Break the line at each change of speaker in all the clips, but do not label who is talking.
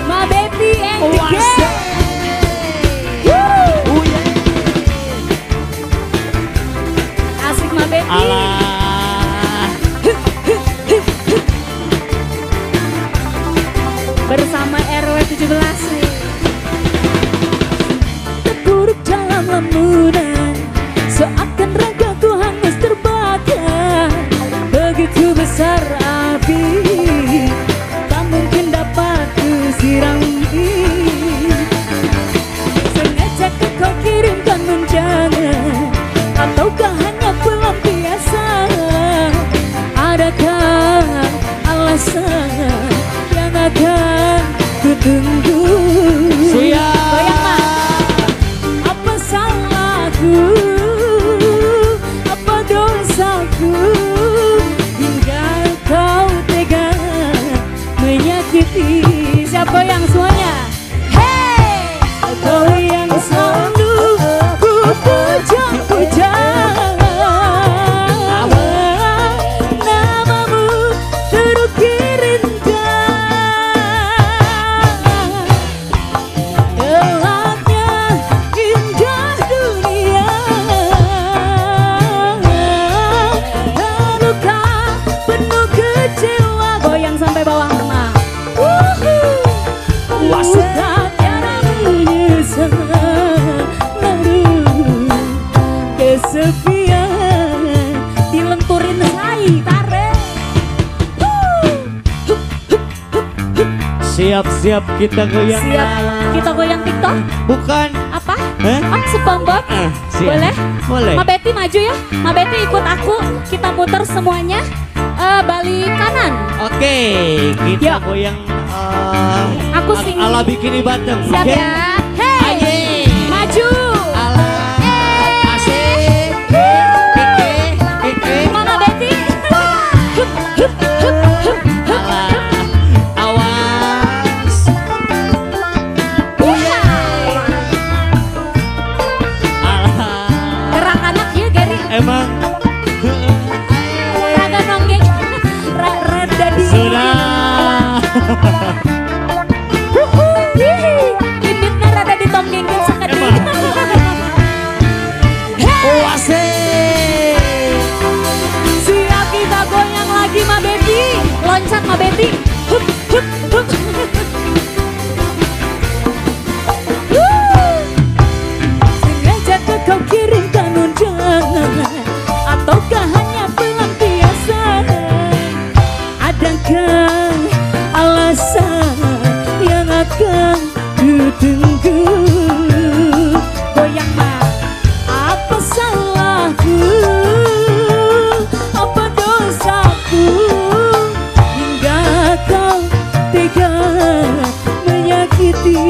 My baby and the gang. Asik my baby.
Alah.
Bersama RW 17 nih. Terpuruk dalam lamunan, seakan ragaku hangus terbakar. Begitu besar api, tak mungkin dapat kusirami. Sengaja kau kirimkan undangan, ataukah hanya pelampiasan? Adakah alasan yang akan kutunggu?
Siap.
Goyang Mak. Apa salahku? Apa dosaku? Hingga kau tega menyakiti. Siapa yang semuanya? Hey, kau yang selalu ku puja-puja. Namamu terukir gelapnya indah dunia. Terluka penuh kecewa. Goyang sampai bawah mama. Luka tiada menyesal, lalu kesepian dilenturin say tarik.
Siap-siap kita goyang.
Siap, kita goyang TikTok.
Bukan.
Apa?
Hah?
Oh, SpongeBob.
Siap.
Boleh?
Boleh.
Ma Betty maju ya. Ma Betty ikut aku. Kita muter semuanya. Balik kanan.
Oke, kita
Yuk.
goyang
Aku sing.
ala bikini bottom.
Siap
Oke?
ya. Hey,
Aye.
maju.
Ala asik. Keke.
Mama Betty.
Ala awas. Ala
Gerak anak ya Gary.
emang
Raga nonggeng. Rada di.
sudah.
Bibitnya rada ditonggengin sekali.
Emang. Oh, asik.
Siap kita goyang lagi Ma Betty. Loncat Ma Betty. Hup, hup, hup. Sengaja kau kirimkan undangan, ataukah hanya pelampiasan? Adakah alasan yang akan kutunggu? Goyang Ma. Apa salahku? Apa dosaku? Hingga kau tega menyakiti.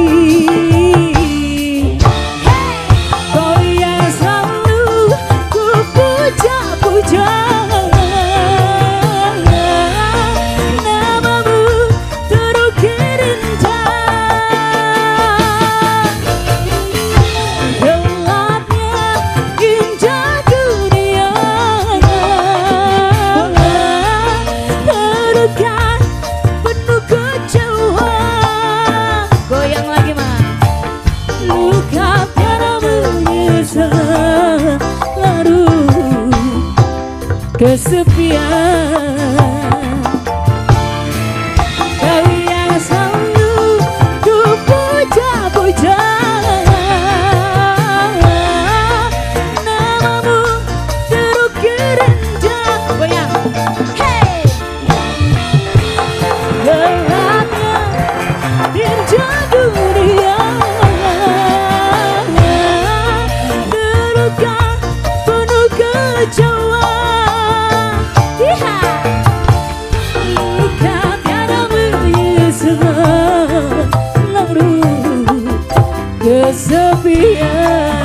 Hey, kau yang selalu ku puja-puja. Namamu terukir indah. Gelapnya indah dunia. Terluka penuh kecewa. Goyang lagi Ma. Luka tiada menyesal, lalu kesepian. Kau yang selalu ku puja-puja. Namamu terukir indah. Goyang. Hey, gelapnya indah dunia. Terluka penuh kecewa. Iha. Luka tiada menyesal, lalu kesepian.